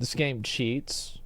this game cheats.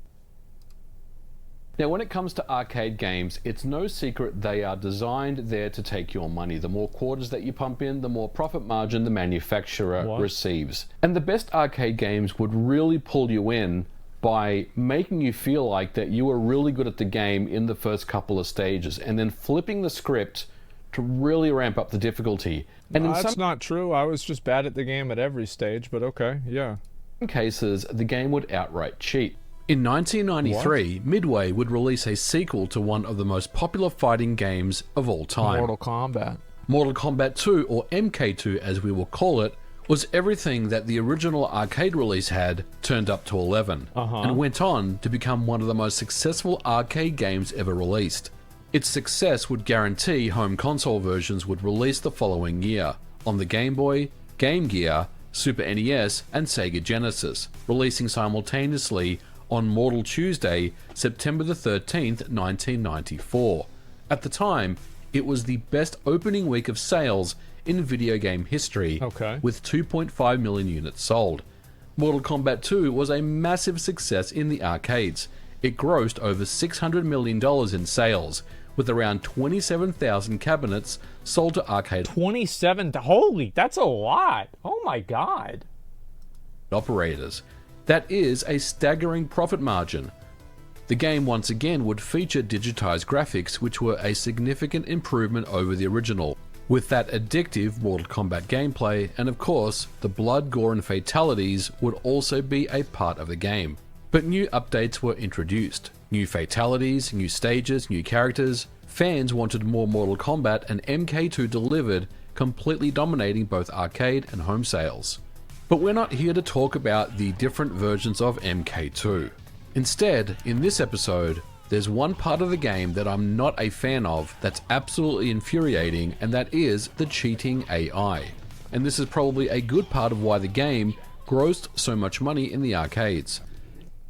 Now, when it comes to arcade games, it's no secret they are designed there to take your money. The more quarters that you pump in, the more profit margin the manufacturer receives. And the best arcade games would really pull you in by making you feel like that you were really good at the game in the first couple of stages, and then flipping the script to really ramp up the difficulty. And That's not true. I was just bad at the game at every stage, but okay, yeah. In cases, the game would outright cheat. In 1993, Midway would release a sequel to one of the most popular fighting games of all time. Mortal Kombat. Mortal Kombat 2, or MK2 as we will call it, was everything that the original arcade release had turned up to 11, and went on to become one of the most successful arcade games ever released. Its success would guarantee home console versions would release the following year on the Game Boy, Game Gear, Super NES, and Sega Genesis, releasing simultaneously on Mortal Tuesday, September the 13th, 1994. At the time, it was the best opening week of sales in video game history, with 2.5 million units sold. Mortal Kombat 2 was a massive success in the arcades. It grossed over $600 million in sales, with around 27,000 cabinets sold to arcade 27, holy, that's a lot. Oh my god. Operators. That is a staggering profit margin. The game once again would feature digitized graphics, which were a significant improvement over the original, with that addictive Mortal Kombat gameplay, and of course, the blood, gore and fatalities would also be a part of the game. But new updates were introduced. New fatalities, new stages, new characters. Fans wanted more Mortal Kombat, and MK2 delivered, completely dominating both arcade and home sales. But we're not here to talk about the different versions of MK2. Instead, in this episode, there's one part of the game that I'm not a fan of that's absolutely infuriating, and that is the cheating AI. And this is probably a good part of why the game grossed so much money in the arcades.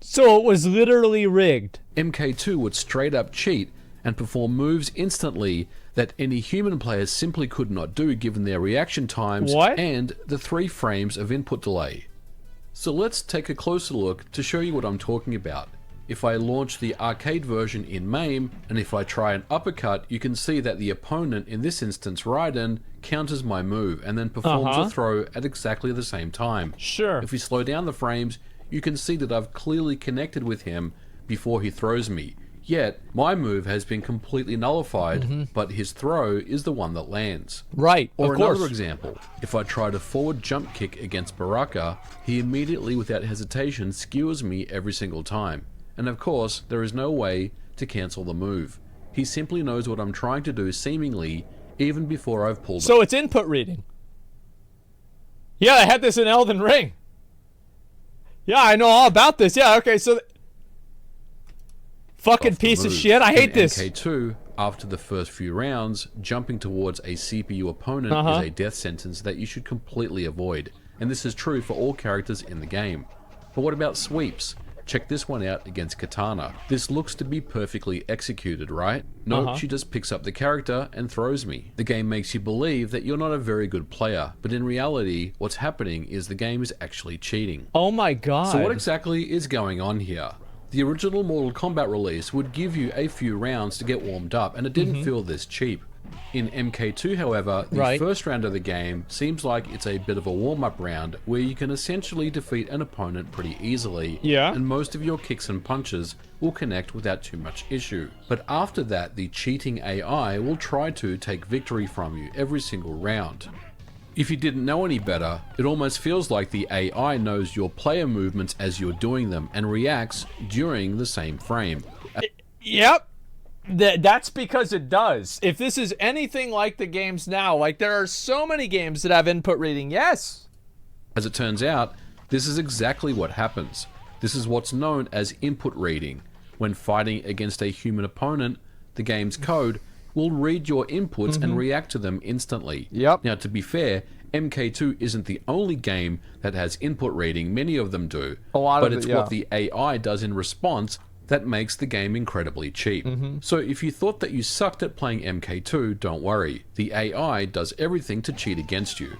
So it was literally rigged. MK2 would straight up cheat and perform moves instantly that any human players simply could not do given their reaction times and the 3 frames of input delay. So let's take a closer look to show you what I'm talking about. If I launch the arcade version in MAME, and if I try an uppercut, you can see that the opponent, in this instance Raiden, counters my move and then performs a throw at exactly the same time. If we slow down the frames, you can see that I've clearly connected with him before he throws me. Yet, my move has been completely nullified, but his throw is the one that lands. Or another example, if I try to forward jump kick against Baraka, he immediately, without hesitation, skewers me every single time. And of course, there is no way to cancel the move. He simply knows what I'm trying to do seemingly, even before I've pulled it. So it's input reading. Yeah, I had this in Elden Ring. Yeah, I know all about this. Yeah, okay, so... Fucking piece of shit, I hate this. In MK2, after the first few rounds, jumping towards a CPU opponent is a death sentence that you should completely avoid. And this is true for all characters in the game. But what about sweeps? Check this one out against Katana. This looks to be perfectly executed, right? No, she just picks up the character and throws me. The game makes you believe that you're not a very good player, but in reality, what's happening is the game is actually cheating. Oh my god. So what exactly is going on here? The original Mortal Kombat release would give you a few rounds to get warmed up, and it didn't feel this cheap. In MK2, however, the first round of the game seems like it's a bit of a warm-up round where you can essentially defeat an opponent pretty easily, and most of your kicks and punches will connect without too much issue. But after that, the cheating AI will try to take victory from you every single round. If you didn't know any better, it almost feels like the AI knows your player movements as you're doing them and reacts during the same frame. Yep. That's because it does. If this is anything like the games now, like there are so many games that have input reading, yes. As it turns out, this is exactly what happens. This is what's known as input reading. When fighting against a human opponent, the game's code will read your inputs and react to them instantly. Now, to be fair, MK2 isn't the only game that has input reading. Many of them do. But it's what the AI does in response that makes the game incredibly cheap. So if you thought that you sucked at playing MK2, don't worry. The AI does everything to cheat against you.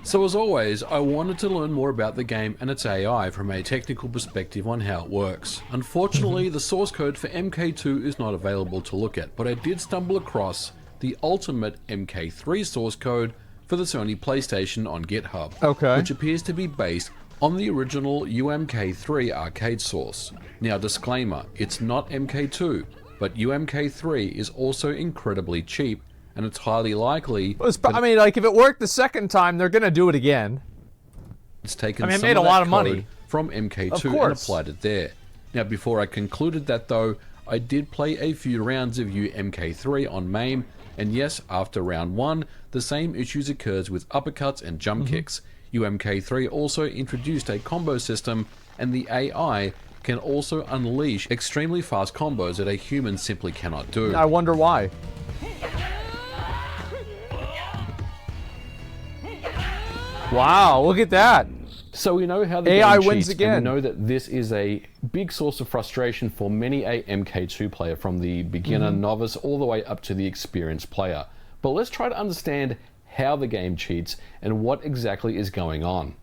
So as always, I wanted to learn more about the game and its AI from a technical perspective on how it works. Unfortunately, the source code for MK2 is not available to look at, but I did stumble across the ultimate MK3 source code for the Sony PlayStation on GitHub, which appears to be based on the original UMK3 arcade source. Now disclaimer, it's not MK2, but UMK3 is also incredibly cheap, and it's highly likely... I mean, like, if it worked the second time, they're gonna do it again. It's taken it some made of a lot that of code money from MK2 and applied it there. Now, before I concluded that though, I did play a few rounds of UMK3 on MAME, and yes, after round 1, the same issues occurs with uppercuts and jump kicks. UMK3 also introduced a combo system, and the AI can also unleash extremely fast combos that a human simply cannot do. I wonder why. Wow, look at that. So we know how the AI game wins cheats, again. and we know that this is a big source of frustration for many a MK2 player, from the beginner, novice, all the way up to the experienced player. But let's try to understand how the game cheats and what exactly is going on.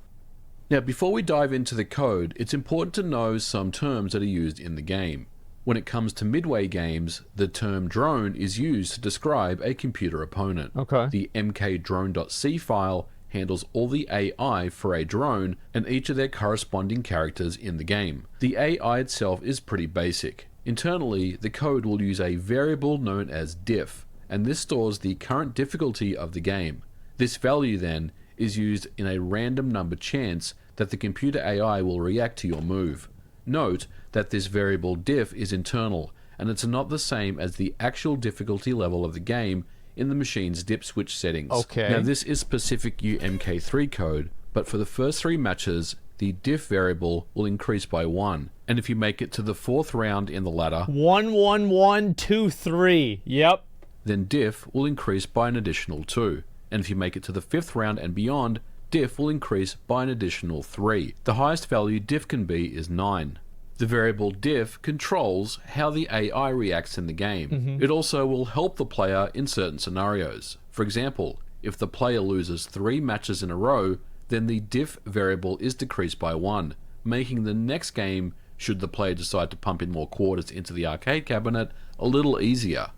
Now, before we dive into the code, it's important to know some terms that are used in the game. When it comes to midway games, the term drone is used to describe a computer opponent. The mkdrone.c file handles all the AI for a drone and each of their corresponding characters in the game. The AI itself is pretty basic. Internally, the code will use a variable known as diff, and this stores the current difficulty of the game. This value then is used in a random number chance that the computer AI will react to your move. Note that this variable diff is internal, and it's not the same as the actual difficulty level of the game in the machine's dip switch settings. Now this is specific UMK3 code, but for the first 3 matches, the diff variable will increase by 1, and if you make it to the 4th round in the ladder, 1 1 1 2 3. Yep. Then diff will increase by an additional 2, and if you make it to the 5th round and beyond, diff will increase by an additional 3. The highest value diff can be is 9. The variable diff controls how the AI reacts in the game. It also will help the player in certain scenarios. For example, if the player loses 3 matches in a row, then the diff variable is decreased by 1, making the next game, should the player decide to pump in more quarters into the arcade cabinet, a little easier.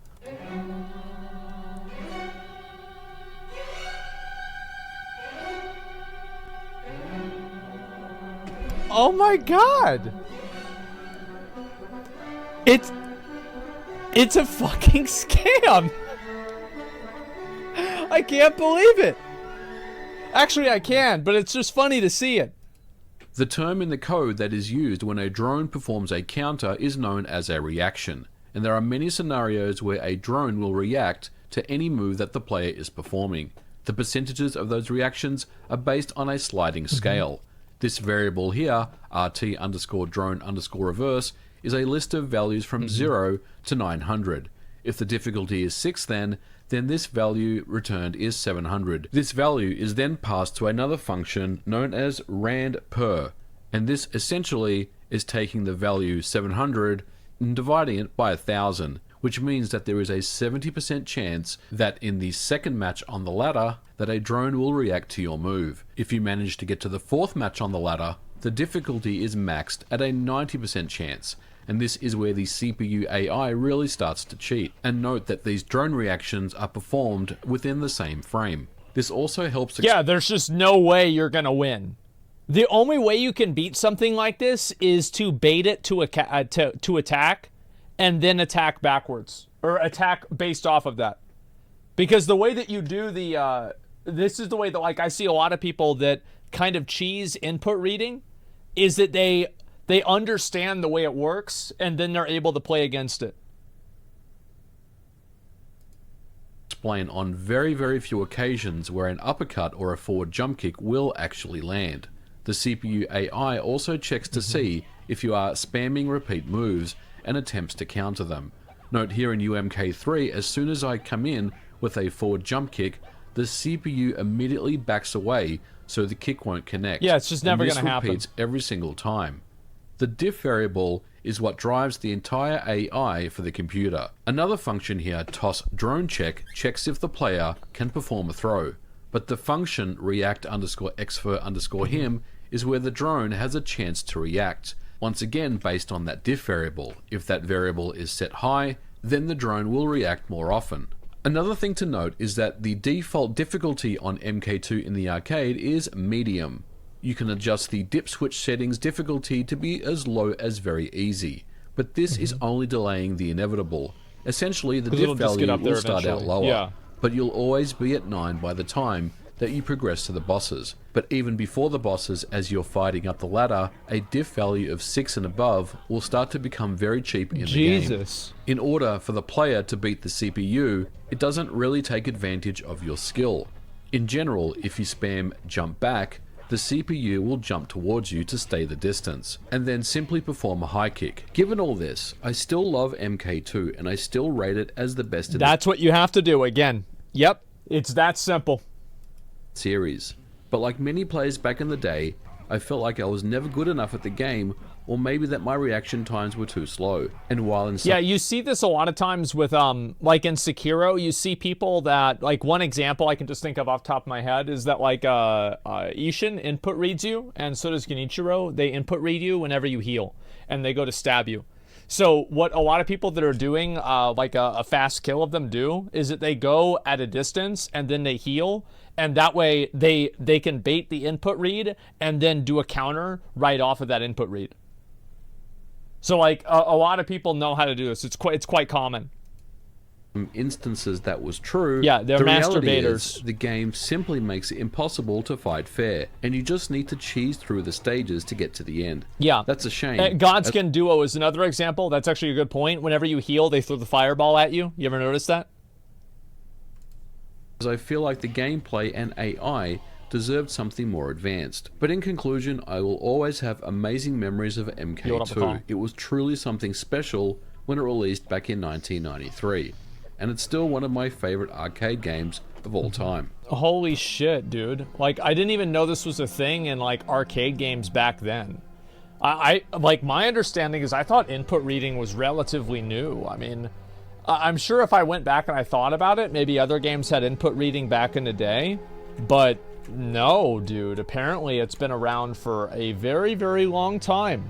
Oh my god! It's a fucking scam! I can't believe it! Actually, I can, but it's just funny to see it. The term in the code that is used when a drone performs a counter is known as a reaction, and there are many scenarios where a drone will react to any move that the player is performing. The percentages of those reactions are based on a sliding scale. This variable here, rt_drone_reverse, is a list of values from 0 to 900. If the difficulty is 6 then this value returned is 700. This value is then passed to another function known as rand_per, and this essentially is taking the value 700 and dividing it by 1000, which means that there is a 70% chance that in the second match on the ladder that a drone will react to your move. If you manage to get to the 4th match on the ladder, the difficulty is maxed at a 90% chance, and this is where the CPU AI really starts to cheat. And note that these drone reactions are performed within the same frame. This also helps... Yeah, there's just no way you're gonna win. The only way you can beat something like this is to bait it to attack, and then attack backwards, or attack based off of that. Because the way that you do the, this is the way that, like, I see a lot of people that kind of cheese input reading, is that they understand the way it works, and then they're able to play against it. Explain on very, very few occasions where an uppercut or a forward jump kick will actually land. The CPU AI also checks to see if you are spamming repeat moves and attempts to counter them. Note here in UMK3, as soon as I come in with a forward jump kick, the CPU immediately backs away so the kick won't connect. Yeah, it's just never going to happen. This repeats every single time. The diff variable is what drives the entire AI for the computer. Another function here, toss drone check, checks if the player can perform a throw. But the function react_xfer_him is where the drone has a chance to react, once again based on that diff variable. If that variable is set high, then the drone will react more often. Another thing to note is that the default difficulty on MK2 in the arcade is medium. You can adjust the dip switch settings difficulty to be as low as very easy, but this is only delaying the inevitable. Essentially, the diff value will start out lower, but you'll always be at 9 by the time that you progress to the bosses. But even before the bosses, as you're fighting up the ladder, a diff value of 6 and above will start to become very cheap in the game. In order for the player to beat the CPU, it doesn't really take advantage of your skill. In general, if you spam jump back, the CPU will jump towards you to stay the distance, and then simply perform a high kick. Given all this, I still love MK2, and I still rate it as the best in That's what you have to do again. Yep, it's that simple. Series. But like many players back in the day, I felt like I was never good enough at the game, or maybe that my reaction times were too slow. And while in yeah, you see this a lot of times with like in Sekiro, you see people that, like, one example I can just think of off the top of my head is that, like, Ishin input reads you, and so does Genichiro. They input read you whenever you heal, and they go to stab you. So what a lot of people that are doing like a fast kill of them do is that they go at a distance and then they heal, and that way they can bait the input read and then do a counter right off of that input read. So like a lot of people know how to do this. It's quite common. Instances that was true. Yeah, they're the master reality baiters. Is, the game simply makes it impossible to fight fair, and you just need to cheese through the stages to get to the end. Yeah, that's a shame. Godskin Duo is another example. That's actually a good point. Whenever you heal, they throw the fireball at you. You ever notice that? I feel like the gameplay and AI deserved something more advanced. But in conclusion, I will always have amazing memories of MK2. It was truly something special when it released back in 1993. And it's still one of my favorite arcade games of all time. Holy shit, dude. Like, I didn't even know this was a thing in, like, arcade games back then. I like, my understanding is I thought input reading was relatively new. I mean, I'm sure if I went back and I thought about it, maybe other games had input reading back in the day. But no, dude. Apparently it's been around for a very, very long time.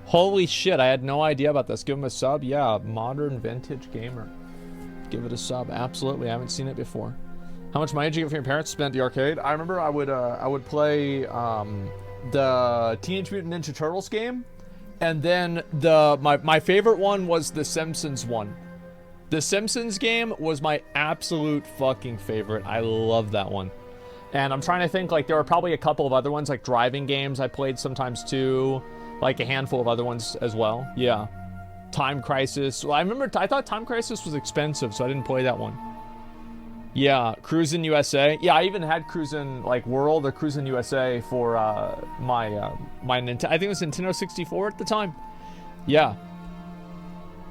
Holy shit, I had no idea about this. Give him a sub. Yeah, Modern Vintage Gamer. Give it a sub. Absolutely. I haven't seen it before. How much money did you get from your parents to spend at the arcade? I remember I would play the Teenage Mutant Ninja Turtles game, and then my favorite one was the Simpsons one. The Simpsons game was my absolute fucking favorite. I love that one. And I'm trying to think, like, there were probably a couple of other ones, like driving games I played sometimes too, like a handful of other ones as well. Yeah. Time Crisis. Well, I thought Time Crisis was expensive, so I didn't play that one. Yeah, Cruisin' USA. Yeah, I even had Cruisin' like World or Cruisin' USA for my Nintendo. I think it was Nintendo 64 at the time. Yeah.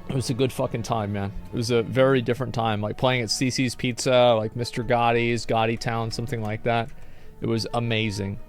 It was a good fucking time, man. It was a very different time, like playing at CC's Pizza, like Mr. Gotti's, Gotti Town, something like that. It was amazing.